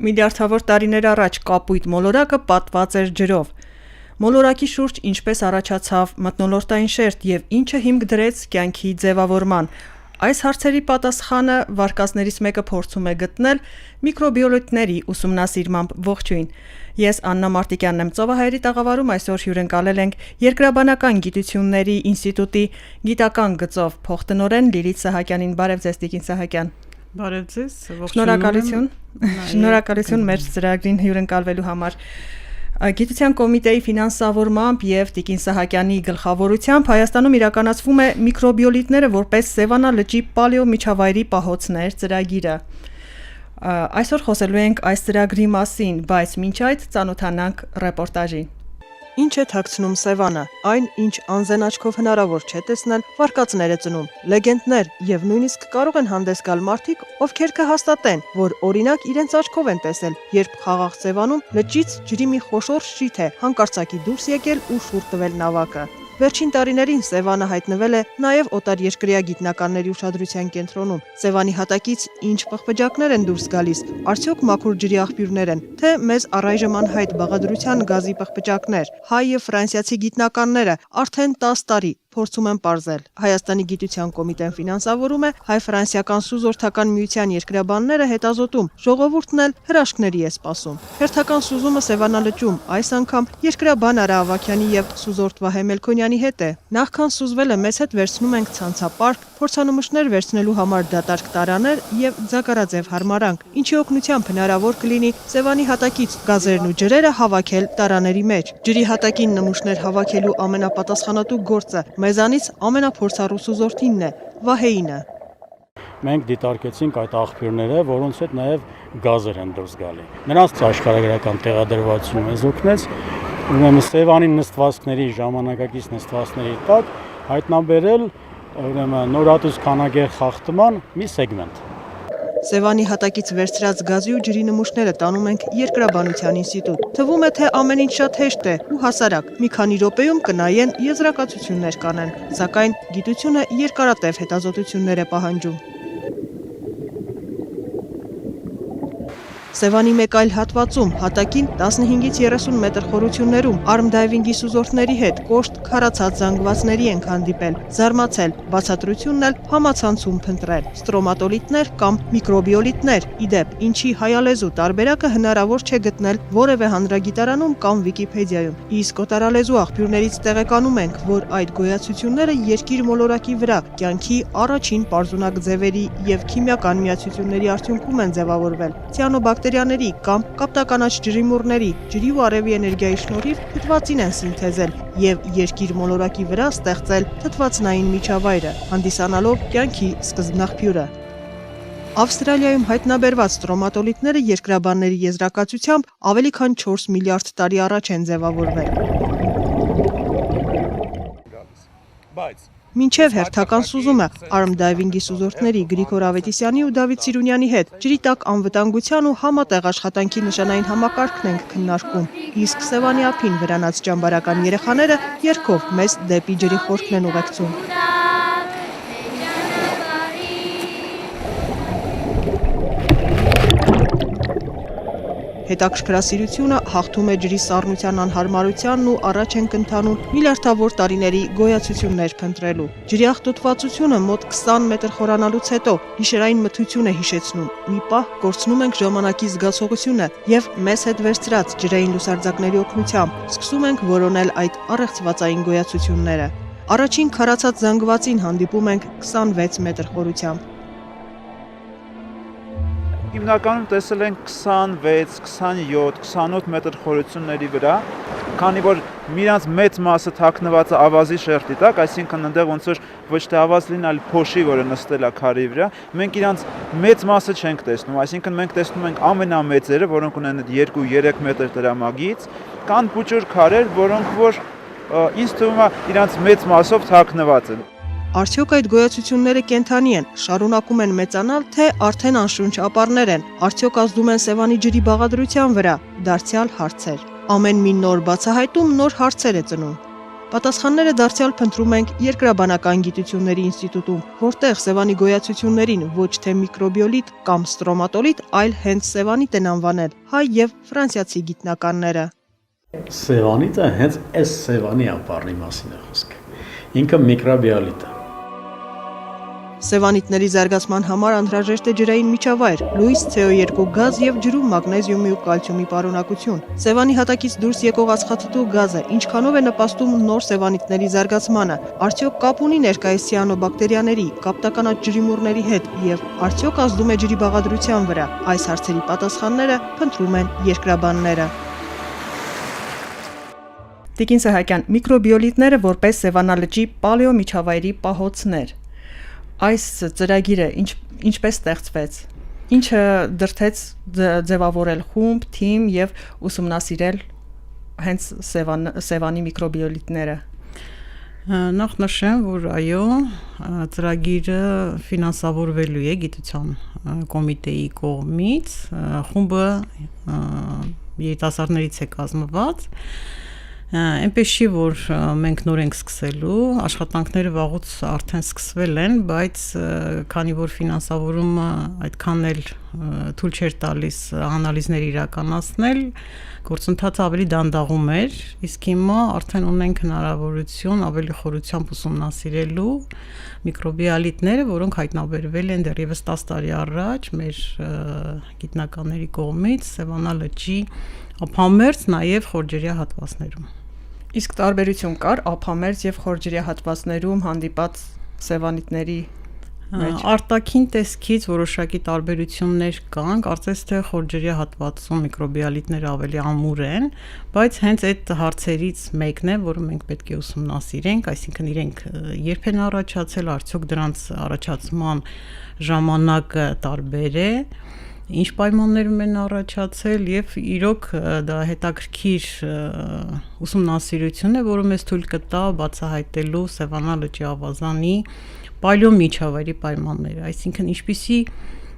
Միլիարդավոր տարիներ առաջ կապույտ մոլորակը պատված էր ջրով։ Մոլորակի շուրջ ինչպես առաջացավ մթնոլորտային շերտ եւ ինչը հիմք դրեց կյանքի ձևավորման։ Այս հարցերի պատասխանը վարկածներից մեկը փորձում է գտնել միկրոբիոլոգների ուսումնասիրմամբ։ Ողջույն։ Ես Աննա Մարտիկյանն եմ, Ծովահայերի տաղավարում այսօր հյուրընկալել ենք Երկրաբանական գիտությունների ինստիտուտի գիտական գծով փոխտնօրեն Լիլիթ Սահակյանին։ Բարև ձեզ, Տիկին Սահակյան։ Բարև ձեզ, Շնորհակալություն մեր ծրագրին հյուրընկալվելու համար։ Գիտության կոմիտեի ֆինանսավորմամբ եւ Տիկին Սահակյանի գլխավորությամբ Հայաստանում իրականացվում է միկրոբիոլիտները որպես Սևանա լճի պալեո միջավայրի պահոցներ ծրագիրը։ Այսօր խոսելու ենք այս ծրագրի մասին, բայց մինչ այդ ծանոթանանք ռեպորտաժին։ Ինչ է թաքցնում Սևանը, այն ինչ անզեն աչքով հնարավոր չէ տեսնել, վարկածներ է ծնում, լեգենդներ եւ նույնիսկ կարող են հանդես գալ մարդիկ, ովքեր կհաստատեն, որ օրինակ իրենց աչքով են տեսել, երբ խաղաղ Սևանում լճից ջրի մի խոշոր շիթ է հանկարծակի դուրս եկել ու շուռ տվել նավակը։ Վերջին տարիներին Սևանը հայտնվել է նաև օտարերկրյա գիտնականների ուշադրության կենտրոնում։ Սևանի հատակից ինչ պղպջակներ են դուրս գալիս, արդյոք մաքուր ջրի աղբյուրներ են, թե մեզ առայժմ անհայտ բաղադրության գազի պղպջակներ։ Հայ եւ ֆրանսիացի գիտնականները արդեն 10 տարի փորձում են պարզել։ Հայաստանի գիտության կոմիտեն ֆինանսավորում է հայ-ֆրանսիական սուզորդական միության երկրաբանները հետազոտում, ժողովուրդն էլ հրաշքների է սպասում։ Հերթական սուզումը Սևանա լճում այս անգամ երկրաբան Արա Ավագյանի եւ սուզորդ Վահե Մելքոնյանի հետ է։ Նախքան սուզվելը մեզ հետ վերցնում ենք ցանցապարկ, փորձանմուշներ վերցնելու համար դատարկ տարաներ եւ ձագարաձև հարմարանք, ինչի օգնությամբ հնարավոր կլինի Սևանի հատակից գազերն ու ջրերը հավաքել տարաների մեջ։ Ջրի հատակին նմուշներ հավաքելու ամենապատասխանատու գործը մեզանից ամենափորձառու սուզորդինն է, Վահեինը։ Մենք դիտարկեցինք այդ աղբյուրները, որոնց հետ նաև գազեր են դուրս գալի։ Նրանց աշխարհագրական տեղադրվածությունը մեզ օգնեց, ուրեմն Սևանի նստվածքների ժամանակակից նստվածքների տակ հայտնաբերել ուրեմն նորատուց քանագեր խախտման մի սեգմենտ։ Սևանի հատակից վերցրած գազի ու ջրի նմուշները տանում ենք Երկրաբանության ինստիտուտ։ Թվում է, թե ամեն ինչ շատ հեշտ է ու հասարակ։ Մի քանի րոպեում կնայեն եզրակացություններ կանեն, սակայն գիտությունը երկարատև հետազոտություններ է պահանջում։ Սևանի մեկ այլ հատվածում, հատակին 15-ից 30 մետր խորություններում արմդայվինգի սուզորդների հետ կոշտ քարացած զանգվածների ենք հանդիպել, զարմացել, բացատրությունն էլ համացանցում փնտրել։ Ստրոմատոլիտներ կամ միկրոբիոլիտներ, իդեպ, ինչի հայալեզու տարբերակը հնարավոր չէ գտնել որևէ հանրագիտարանում կամ Վիկիպեդիայում։ Իսկ օտարալեզու աղբյուրներից տեղեկանում ենք, որ այդ գոյացությունները երկիր մոլորակի վրա կյանքի առաջին պարզունակ ձևերի եւ քիմիական միացությունների արդյունքում են ձևավորվել։ Ցիանոբակտերիաների կամ կապտականաչ ջրիմուռների, ջրի ու արևի էներգիայի շնորհիվ թթվածին են սինթեզել եւ երկիր մոլորակի վրա ստեղծել թթվածնային միջավայրը, հանդիսանալով կյանքի սկզբնաղբյուրը։ Ավստրալիայում հայտնաբերված ստրոմատոլիտները երկրաբանների եզրակացությամբ ավելի քան 4 միլիարդ տարի առաջ են ձևավորվել։ Մինչև հերթական սուզումը արմդայվինգի սուզորդների Գրիգոր Ավետիսյանի ու Դավիթ Սիրունյանի հետ ջրի տակ անվտանգության ու համատեղ աշխատանքի նշանային համակարգն ենք քննարկում, իսկ Սևանի ափին վրանած ճամբարական երեխաները երգով մեզ դեպի ջրի խորքն են ուղեկցում։ Հետաքրքրասիրությունը հաղթում է ջրի սառնության անհարմարությանն ու առաջ ենք ընթանում միլիարդավոր տարիների գոյացություններ փնտրելու։ Ջրի աղտոտվածությունը մոտ 20 մետր խորանալուց հետո գիշերային մթություն է հիշեցնում։ Մի պահ կորցնում ենք ժամանակի զգացողությունը եւ մեզ հետ վերցրած ջրային լուսարձակների օգնությամբ սկսում ենք որոնել այդ առեղծվածային գոյացությունները։ Առաջին քարացած զանգվածին հանդիպում ենք 26 մետր խորությամբ։ Հիմնականում տեսել ենք 26, 27, 28 մետր խորությունների վրա, քանի որ միրանց մեծ մասը թաքնված է ավազի շերտի տակ, այսինքն այնտեղ ոնց որ ոչ թե ավազ լինի, այլ փոշի, որը նստել է քարի վրա, մենք իրանց մեծ մասը չենք տեսնում, այսինքն մենք տեսնում ենք ամենամեծերը, որոնք ունեն 2-3 մետր տրամագից, կան փուճուր քարեր, որոնք որ ինձ թվում է իրանց մեծ մասով թաքնված են։ Արդյոք այդ գոյացությունները կենդանի են, շարունակում են մեծանալ, թե արդեն անշունչ ապարներ են, արդյոք ազդում են Սևանի ջրի բաղադրության վրա, դարձյալ հարցեր։ Ամեն մի նոր բացահայտում նոր հարցեր է ծնում։ Պատասխանները դարձյալ փնտրում ենք Երկրաբանական գիտությունների ինստիտուտում, որտեղ Սևանի գոյացություններին ոչ թե միկրոբիոլիտ կամ ստրոմատոլիտ, այլ հենց Սևանիտ են անվանել հայ եւ ֆրանսիացի գիտնականները։ Սևանիտը հենց այս Սևանի ապառնի մասին է խոսքը։ Ինքը միկրոբիոլիտ է։ Սևանիտների զարգացման համար անհրաժեշտ է ջրային միջավայր, լույս, CO2 գազ եւ ջրում մագնեզիումի ու կալցիումի պարունակություն։ Սևանի հատակից դուրս եկող ածխաթթու գազը ինչքանով է նպաստում նոր սևանիտների զարգացմանը, արդյոք կապ ունի ներկայիս ցիանոբակտերիաների, կապտականաչ ջրիմուռների հետ եւ արդյոք ազդում է ջրի բաղադրության վրա։ Այս հարցերի պատասխանները փնտրում են երկրաբանները։ Տիկին Սահակյան, միկրոբիոլիտները որպես Սևանա լճի պալեոմիջավայրի պահոցներ։ Այս ծրագիրը ինչպես ստեղծվեց, ինչը դրթեց ձևավորել խումբ, թիմ եւ ուսումնասիրել հենց Սևանի միկրոբիոլիտները։ Նախ նշեմ, որ այո, ծրագիրը ֆինանսավորվելու է գիտության կոմիտեի կողմից, խումբը երիտասարդներից է կազմված։ Այնպես չի, որ մենք նոր ենք սկսելու, աշխատանքները վաղուց արդեն սկսվել են, բայց քանի որ ֆինանսավորումը այդքան էլ թույլ չէր տալիս անալիզներ իրականացնել, գործընթացը ավելի դանդաղում էր, իսկ հիմա արդեն ունենք հնարավորություն ավելի խորությամբ ուսումնասիրելու միկրոբիալիտները, որոնք հայտնաբերվել են դեռևս 10 տարի առաջ մեր գիտնականների կողմից Սևանա լճի ափամերձ, նաև խորջերյա հատվածներում։ Իսկ տարբերություն կար ափամերձ եւ խորջերյա հատվածներում հանդիպած սևանիտների մեջ։ Արտաքին տեսքից որոշակի տարբերություններ կան, կարծես թե խորջերյա հատվածում միկրոբիալիտները ավելի ամուր են, բայց հենց այդ հարցերից մեկն է, որը մենք պետք է ուսումնասիրենք, այսինքն իրենք երբ են առաջացել, արդյոք դրանց առաջացման ժամանակը տարբեր է, ինչ պայմաններում են առաջացել եւ իրոք դա հետաքրքիր ուսումնասիրություն է, որը մեզ թույլ կտա բացահայտելու Սևանա լճի ավազանի պալեոմիջավայրի պայմանները, այսինքն ինչպիսի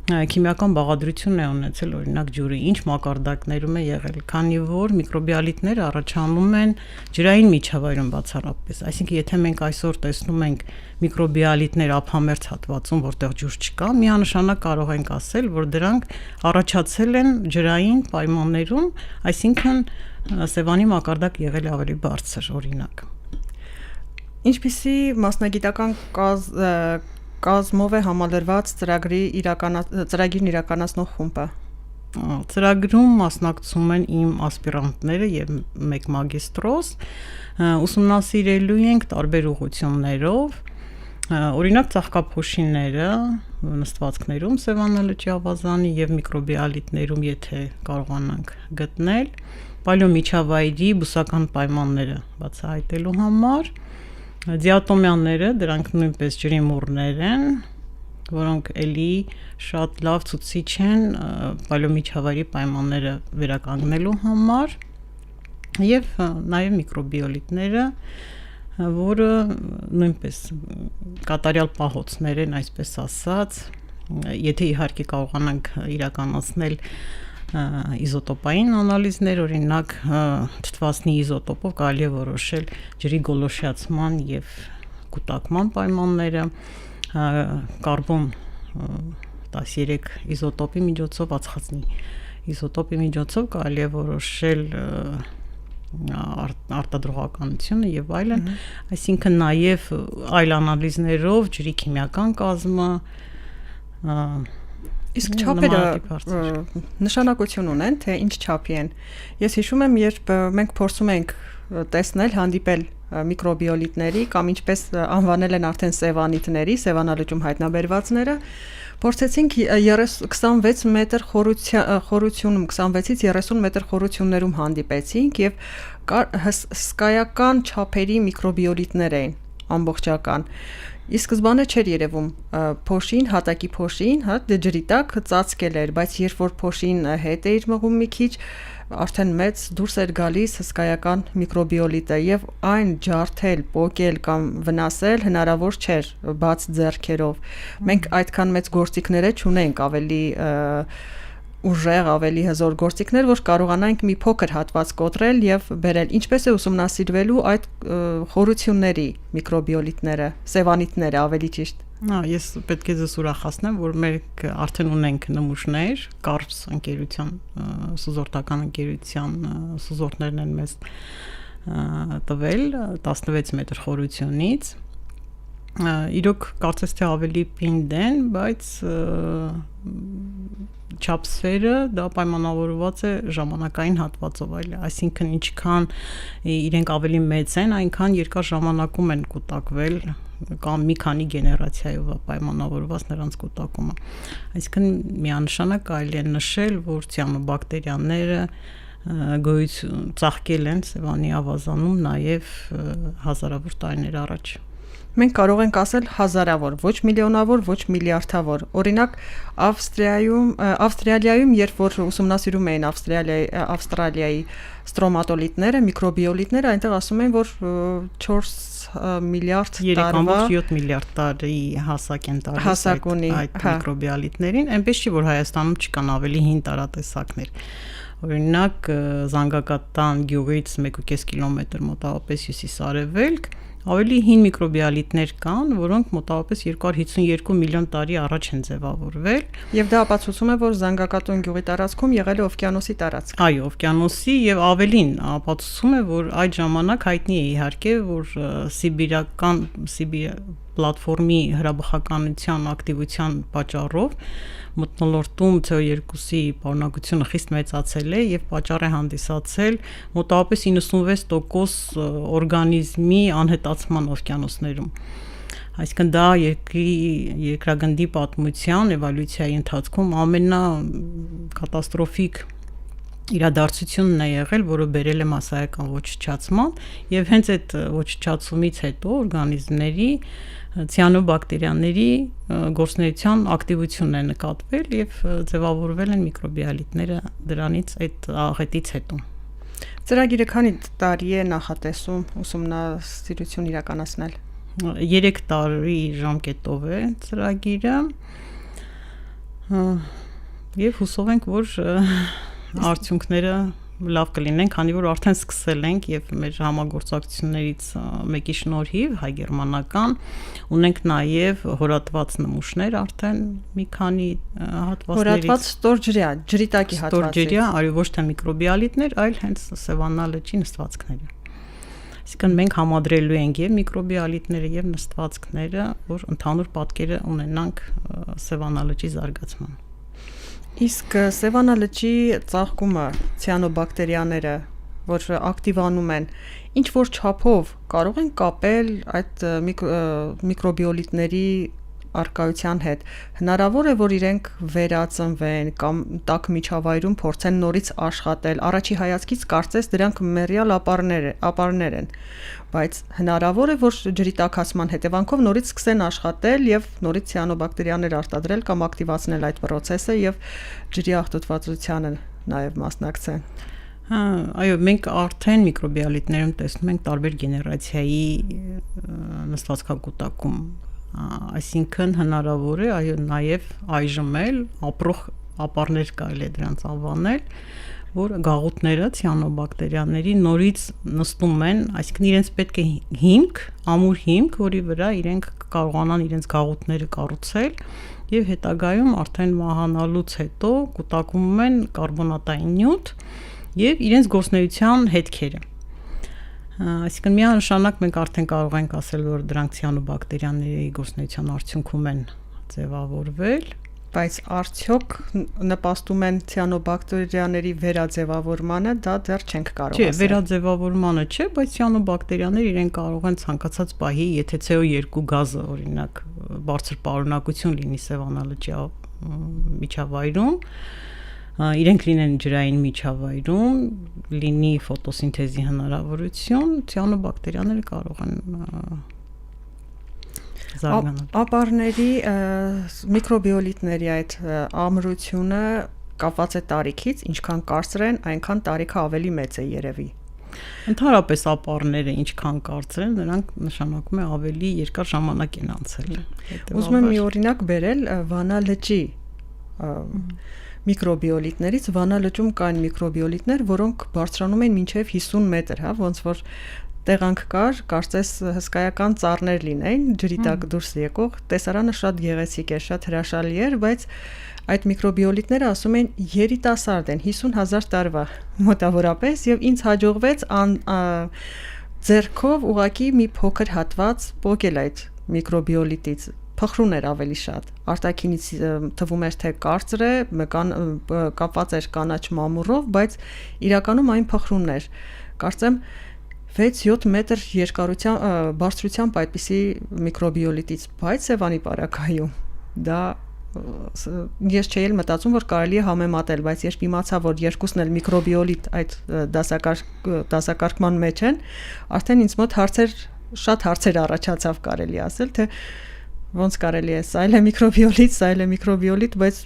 քիմիական բաղադրություն է ունեցել օրինակ ջուրը, ինչ մակարդակներում է եղել, քանի որ միկրոբիալիտները առաջանում են ջրային միջավայրում բացառապես, այսինքն եթե մենք այսօր տեսնում ենք միկրոբիալիտներ ափամերձ հատվածում, որտեղ ջուր չկա, միանշանակ կարող ենք ասել, որ դրանք առաջացել են ջրային պայմաններում, այսինքն Սևանի մակարդակ եղել է ավելի բարձր, օրինակ։ Ինչպիսի մասնագիտական կազմով է համալրված ծրագիրն իրականացնող խումբը։ Ծրագրում մասնակցում են իմ ասպիրանտները եւ մեկ մագիստրոս, ուսումնասիրելու ենք տարբեր ուղղություններով, օրինակ ծաղկափոշիները նստվածքներում Սևանա լճի ավազանի եւ միկրոբիալիտներում, եթե կարողանանք գտնել, պալեոմիջավայրի բուսական պայմանները բացահայտելու համար, դիատոմյանները, դրանք նույնպես ջրիմուռներ են, որոնք էլի շատ լավ ցուցիչ են պալեոմիջավայրի պայմանները վերականգնելու համար եւ նաեւ միկրոբիոլիտները, որը նույնպես կատարյալ պահոցներ են, այսպես ասած, եթե իհարկե կարողանանք իրականացնել իզոտոպային անալիզներ, օրինակ թթվասնի իզոտոպով կարելի է որոշել ջրի գոլոշյացման եւ կուտակման պայմանները, կարբոն 13 իզոտոպի միջոցով, ածխածնի իզոտոպի միջոցով կարելի է որոշել արտադրողականությունը եւ այլն, այսինքն նաեւ այլ անալիզներով ջրի քիմիական կազմը, իսկ չափերը նշանակություն ունեն, թե ինչ չափի են։ Ես հիշում եմ, երբ մենք փորձում ենք տեսնել, հանդիպել միկրոբիոլիտների կամ ինչպես անվանել են արդեն սևանիտների, Սևանա լճում հայտնաբերվածները, փորձեցինք 26 մետր խորությունում, 26-ից 30 մետր խորություններում հանդիպեցինք եւ հսկայական չափերի միկրոբիոլիտներ էին, ամբողջական։ Ի սկզբանե չէր երևում փոշին, հատակի փոշին, ջրի տակ ծածկել էր, բայց երբ որ փոշին հետ էր մղում մի քիչ, արդեն մեծ դուրս էր գալիս հսկայական միկրոբիոլիտը եւ այն ջարդել, պոկել կամ վնասել հնարավոր չէր բաց ձեռքերով։ Մենք այդքան մեծ գործիքները չունենք, ավելի ուժեղ, ավելի հզոր գործիքներ, որ կարողանանք մի փոքր հատված կոտրել եւ բերել։ Ինչպես է ուսումնասիրվելու այդ խորությունների միկրոբիոլիտները, սևանիտները ավելի ճիշտ։ Ես պետք է ձեզ ուրախացնեմ, որ մենք արդեն ունենք նմուշներ, Կարպս ընկերության, սուզորդական ընկերության սուզորդներն են մեզ տվել 16 մետր խորությունից։ Իրոք կարծես թե ավելի պինդ են, բայց չափսերը դա պայմանավորված է ժամանակային հատվածով, այսինքն ինչքան իրենք ավելի մեծ են, այնքան երկար ժամանակում են կուտակվել կամ մի քանի գեներացիայով պայմանավորված նրանց կուտակումը։ Այսինքն միանշանակ կարելի է նշել, որ ցիանոբակտերիաները ծաղկել են Սևանի ավազանում նաև հազարավոր տարիներ առաջ։ Մենք կարող ենք ասել հազարավոր, ոչ միլիոնավոր, ոչ միլիարդավոր։ Օրինակ Ավստրալիայում, երբ որ ուսումնասիրում էին Ավստրալիայի ստրոմատոլիտները, միկրոբիոլիտները, այնտեղ ասում են, որ 4 միլիարդ տարվա 3.7 միլիարդ տարի հասակ ունի այդ միկրոբիոլիտներին, այնպես չի որ Հայաստանում չկան ավելի հին տարատեսակներ։ Օրինակ Զանգակատան գյուղից 1.5 կիլոմետր մոտավորապես հյուսիս-արևելք ավելի հին միկրոբիոլիտներ կան, որոնք մոտավորապես 252 միլիոն տարի առաջ են ձևավորվել։ Եվ դա ապացուցում է, որ Զանգակատուն գյուղի տարածքում եղել է օվկիանոսի տարածք։ Այո, օվկիանոսի եւ ավելին ապացուցում է, որ այդ ժամանակ հայտնի է իհարկե, որ Սիբիր պլատֆորմի հրաբխականության ակտիվության պատճառով մթնոլորտում CO2-ի պարունակությունը խիստ մեծացել է եւ պատճառ է հանդիսացել մոտավորապես 96% օրգանիզմի անհետացման օվկիանոսներում։ Այսինքն դա երկրագնդի պատմության էվոլյուցիայի ընթացքում ամենակատաստրոֆիկ իրադարձությունն է եղել, որը բերել է մասսայական ոչնչացման եւ հենց այդ ոչնչացումից հետո օրգանիզմների ցիանոբակտերիաների գործունեության ակտիվությունն է նկատվել եւ ձևավորվել են միկրոբիոլիտները դրանից այդ աղետից հետո։ Ծրագիրը քանի տարի է նախատեսում ուսումնասիրություն իրականացնել։ 3 տարի ժամկետով է ծրագիրը եւ հուսով ենք, որ արդյունքները լավ կլինեն, քանի որ արդեն սկսել ենք եւ մեր համագործակցություններից մեկի շնորհիվ հայ-գերմանական ունենք նաեւ հորատված նմուշներ արդեն մի քանի հատվածներից։ Հորատված ստորջրյա, ջրի տակի հատվածից։ Ստորջրյա, այո, ոչ թե միկրոբիոլիտներ, այլ հենց Սևանա լճի նստվածքները։ Այսինքն մենք համադրելու ենք եւ միկրոբիոլիտները եւ նստվածքները, որ ընդհանուր պատկերը ունենանք Սևանա լճի զարգացման։ Իսկ Սևանա լճի ծաղկումը, ցիանոբակտերիաները, որ ակտիվանում են, ինչ որ չափով կարող են կապել այդ միկրոբիոլիտների արկայության հետ։ Հնարավոր է, որ իրենք վերածնվեն կամ տաք միջավայրում փորձեն նորից աշխատել։ Առաջի հայացքից կարծես դրանք մեռյալ ապարներ են, բայց հնարավոր է, որ ջրի տաքացման հետևանքով նորից սկսեն աշխատել եւ նորից ցիանոբակտերիաներ արտադրել կամ ակտիվացնել այդ process-ը եւ ջրի աղտոտվածությանը նաեւ մասնակցեն։ Այո, մենք արդեն միկրոբիոլիտներում տեսնում ենք տարբեր գեներացիայի նստվածքակուտակում, այսինքն հնարավոր է, այո, նաեւ այժմ էլ ապրող ապարներ կարելի է դրանց անվանել, որ գաղութները ցիանոբակտերիաների նորից նստում են, այսինքն իրենց պետք է հիմք, ամուր հիմք, որի վրա իրենք կարողանան իրենց գաղութները կառուցել եւ հետագայում արդեն մահանալուց հետո կուտակում են կարբոնատային նյութ եւ իրենց գործունեության հետքերը։ Այսինքն միանշանակ մենք արդեն կարող ենք ասել, որ դրանք ցիանոբակտերիաների գործունեության արդյունքում են ձևավորվել, բայց արդյոք նպաստում են ցիանոբակտերիաների վերաձևավորմանը, դա դեռ չենք կարող ասել։ Չէ, վերաձևավորմանը չէ, բայց ցիանոբակտերիաները իրենք կարող են ցանկացած պահի, եթե CO2 գազը օրինակ բարձր պարունակություն լինի Սևանա լճի միջավայրում, իրենք լինեն ջրային միջավայրում, լինի ֆոտոսինթեզի հնարավորություն, ցիանոբակտերիաները կարող են զարգանալ։ Ապարների միկրոբիոլիտների այդ ամրությունը կապված է տարիքից, ինչքան կարծր են, այնքան տարիքը ավելի մեծ է երևի։ Ընդհանրապես ապարները ինչքան կարծր են, նրանք նշանակում է ավելի երկար ժամանակ են անցել։ Ուզում եմ մի օրինակ բերել Վանա լճի միկրոբիոլիտներից Վանա լճում կային միկրոբիոլիտներ, որոնք բարձրանում էին մինչև 50 մետր, հա, ոնց որ տեղանք կար, կարծես հսկայական ծառներ լինեին, ջրի տակ դուրս եկող, տեսարանը շատ գեղեցիկ էր, շատ հրաշալի էր, բայց այդ միկրոբիոլիտները ասում են երիտասարդ են, 50,000 տարվա մոտավորապես, եւ ինձ հաջողվեց ձեռքով ուղակի մի փոքր հատված պոկել այդ միկրոբիոլիտից, փխրուն էր ավելի շատ, արտաքինից թվում էր թե կարծր է, կապված էր կանաչ մամուռով, բայց իրականում այն փխրունն էր, կարծեմ 6-7 մետր բարձրությամբ այդպիսի միկրոբիոլիտից, բայց Սևանի պարագայում դա ես չէի էլ մտածում, որ կարելի է համեմատել, բայց երբ իմացա, որ երկուսն էլ միկրոբիոլիտ այդ դասակարգման մեջ են, արդեն ինձ մոտ շատ հարցեր առաջացավ, կարելի ասել, թե ոնց կարելի է, սա էլ է միկրոբիոլիտ, բայց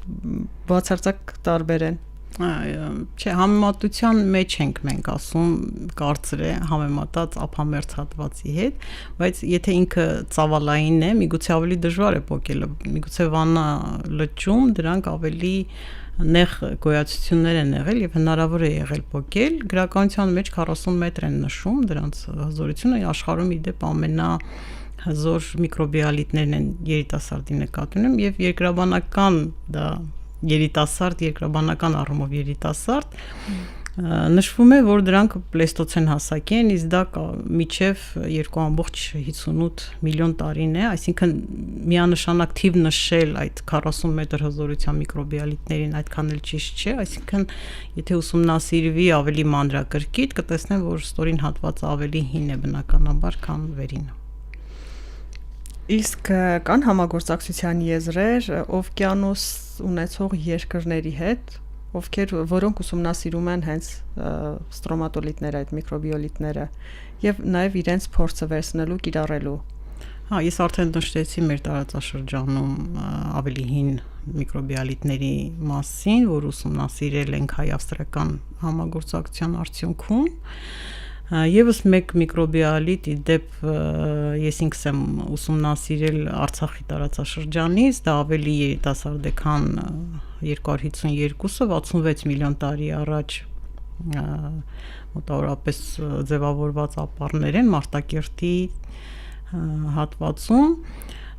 բացարձակ տարբեր են։ Չէ, համեմատության մեջ ենք մենք ասում, կարծր է համեմատած ափամերձ հատվածի հետ, բայց եթե ինքը ծավալային է, միգուցե ավելի դժվար է պոկելը, միգուցե Վանա լճում դրանք ավելի նեղ գոյացություններ են եղել եւ հնարավոր է եղել պոկել, գրականության մեջ 40 մետր են նշում դրանց հզորությունը, աշխարհում իդեպ ամենահզոր միկրոբիալիտներն են երիտասարդի նկատի ունեմ եւ երկրաբանական դա երկրաբանական առումով երիտասարդ նշվում է, որ դրանք պլեստոցեն հասակի են, իսկ դա մինչև 2.58 միլիոն տարին է, այսինքն միանշանակ թիվ նշել այդ 40 մետր հզորության միկրոբիալիտներին այդքան էլ ճիշտ չէ, այսինքն եթե ուսումնասիրվի ավելի մանրակրկիտ, կտեսնեն, որ ստորին հատվածը ավելի հին է բնականաբար, քան վերինը։ Իսկ կան համագործակցության եզրեր օվկիանոս ունեցող երկրների հետ, որոնք ուսումնասիրում են հենց ստրոմատոլիտները, այդ միկրոբիոլիտները եւ նաեւ իրենց փորձը վերցնելու, կիրառելու։ Հա, ես արդեն նշեցի մեր տարածաշրջանում ավելի հին միկրոբիալիտների մասին, որ ուսումնասիրել ենք հայ-ավստրիական համագործակցության արդյունքում։ Եվս մեկ միկրոբիալիտ իդեպ ես ինքս եմ ուսումնասիրել Արցախի տարածաշրջանից, դա ավելի երիտասարդ է, քան 252-ը, 66 միլիոն տարի առաջ մոտավորապես ձևավորված ապարներ են Մարտակերտի հատվածում։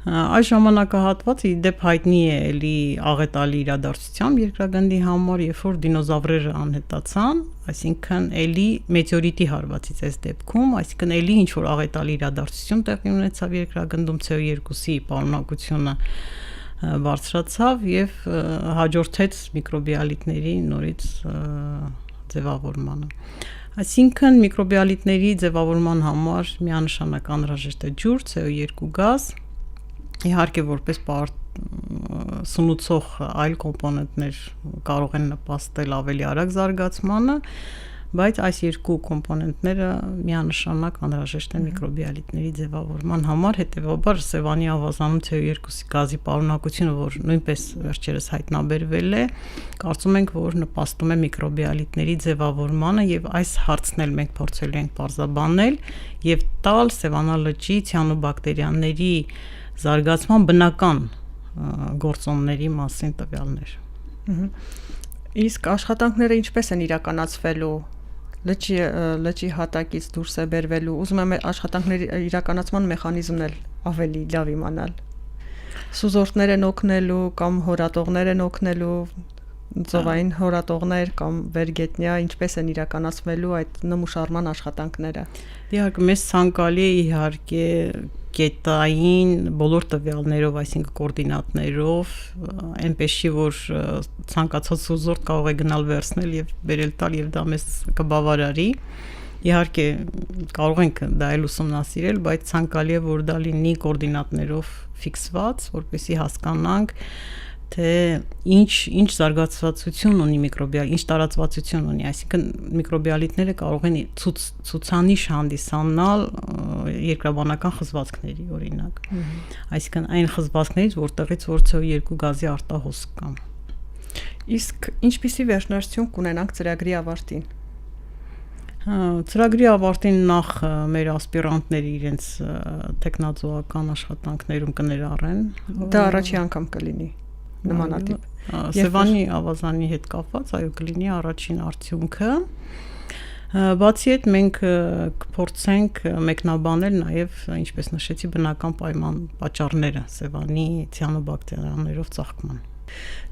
Այս ժամանակահատվածը իդեպ հայտնի է էլի աղետալի իրադարձությամբ երկրագնդի համար, երբ որ դինոզավրերը անհետացան, այսինքն էլի մեթեորիտի հարվածից այս դեպքում, այսինքն էլի ինչ որ աղետալի իրադարձություն տեղի ունեցավ երկրագնդում, CO2-ի պարունակությունը բարձրացավ եւ հաջորդեց միկրոբիալիտների նորից ձևավորմանը։ Այսինքն միկրոբիալիտների ձևավորման համար միանշանակ անհրաժեշտ է ջուր, CO2 գազ, իհարկե որպես սնուցող այլ կոմպոնենտներ կարող են նպաստել ավելի արագ զարգացմանը, բայց այս երկու կոմպոնենտները միանշանակ անհրաժեշտ են միկրոբիալիտների ձևավորման համար, հետևաբար Սևանի ավազանում CO2 գազի պարունակությունը, որ նույնպես վերջերս հայտնաբերվել է, կարծում ենք, որ նպաստում է միկրոբիալիտների ձևավորմանը եւ այս հարցն էլ մենք փորձելու ենք պարզաբանել եւ տալ Սևանա լճի ցիանոբակտերիաների զարգացման բնական գործոնների մասին տվյալներ։ Իսկ աշխատանքները ինչպես են իրականացվելու, լճի հատակից դուրս է բերվելու, ուզում եմ աշխատանքների իրականացման մեխանիզմն էլ ավելի լավ իմանալ։ Սուզորդներ են օգնելու կամ հորատողներ են օգնելու, ծովային հորատողներ կամ վերգետնյա, ինչպես են իրականացվելու այդ նմուշարման աշխատանքները։ Իհարկե մեզ ցանկալի է իհարկե կետային բոլոր տվյալներով, այսինքն կոորդինատներով, այնպես չի որ ցանկացած սուզորդ կարող է գնալ վերցնել եւ բերել տալ եւ դա մեզ կբավարարի։ Իհարկե կարող ենք դա էլ ուսումնասիրել, բայց ցանկալի է որ դա լինի կոորդինատներով ֆիքսված, որպեսզի հասկանանք թե ինչ զարգացվածություն ունի միկրոբիալ, ինչ տարածվածություն ունի, այսինքն միկրոբիալիտները կարող են ցուցանիշ հանդիսանալ երկրաբանական խզվածքների, օրինակ։ Այսինքն այն խզվածքներից, որտեղից որ CO2 գազի արտահոսք կա։ Իսկ ինչպիսի վերջնարդյուն կունենանք ծրագրի ավարտին։ Ծրագրի ավարտին նախ մեր ասպիրանտները իրենց տեխնազոական աշխատանքներում կներառեն։ Դա առաջի անգամ կլինի։ նմանատիպ։ Սևանի ավազանի հետ կապված, այո, կլինի առաջին արդյունքը։ Բացի այդ մենք կփորձենք մեկնաբանել նաև, ինչպես նշեցի, բնական պայման պատճառները Սևանի ցիանոբակտերիաներով ծաղկման։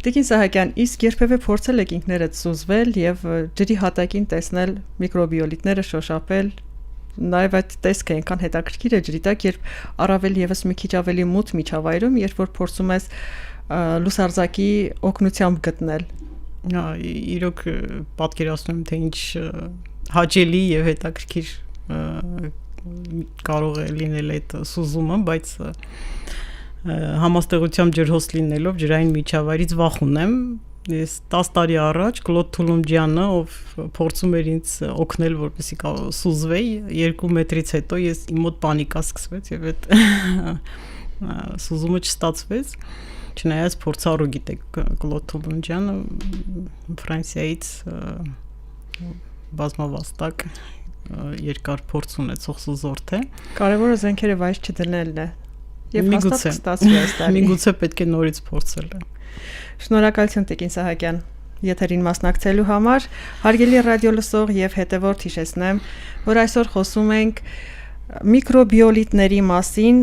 Տիկին Սահակյան, իսկ երբևէ փորձել եք ինքներդ սուզվել եւ ջրի հատակին տեսնել միկրոբիոլիտները շոշափել, նաև այդ տեսքը այնքան հետաքրքիր է ջրի տակ, երբ առավել եւս մի քիչ ավելի մութ միջավայրում, երբ որ փորձում ես լուսարձակի օգնությամբ գտնել։ Իրոք պատկերացնում եմ, թե ինչ հաճելի եւ հետաքրքիր կարող է լինել այդ սուզումը, բայց համաստեղությամբ ջրհոս լինելով ջրային միջավայրից վախ ունեմ։ Ես 10 տարի առաջ Կլոդ Թուլումջյանը, ով փորձում էր ինձ օգնել, որպեսզի սուզվեի, 2 մետրից հետո ես իմ մոտ պանիկա սկսվեց եւ այդ սուզումը չստացվեց։ Չնայած փորձառու գիտեք Կլոդ Թուլումջյանը Ֆրանսիայից բազմավաստակ երկար փորձ ունեցող սուզորդ է։ Կարևորը զենքերը վայր չդնելն է։ Եվ հաստատ կստացվի այս տարի։ Միգուցե պետք է նորից փորձել։ Շնորհակալություն Տիկին Սահակյան եթերին մասնակցելու համար։ Հարգելի ռադիո լսող եւ հետեւորդ հիշեցնեմ, որ այսօր խոսում ենք միկրոբիոլիտների մասին,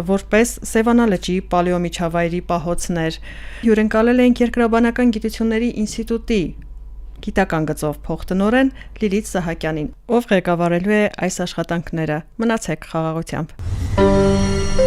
որպես Սևանա լճի պալեոմիջավայրի պահոցներ։ Հյուրընկալել ենք Երկրաբանական գիտությունների ինստիտուտի գիտական գծով փոխտնօրեն Լիլիթ Սահակյանին, ով ղեկավարելու է այս աշխատանքները։ Մնացեք խաղաղությամբ։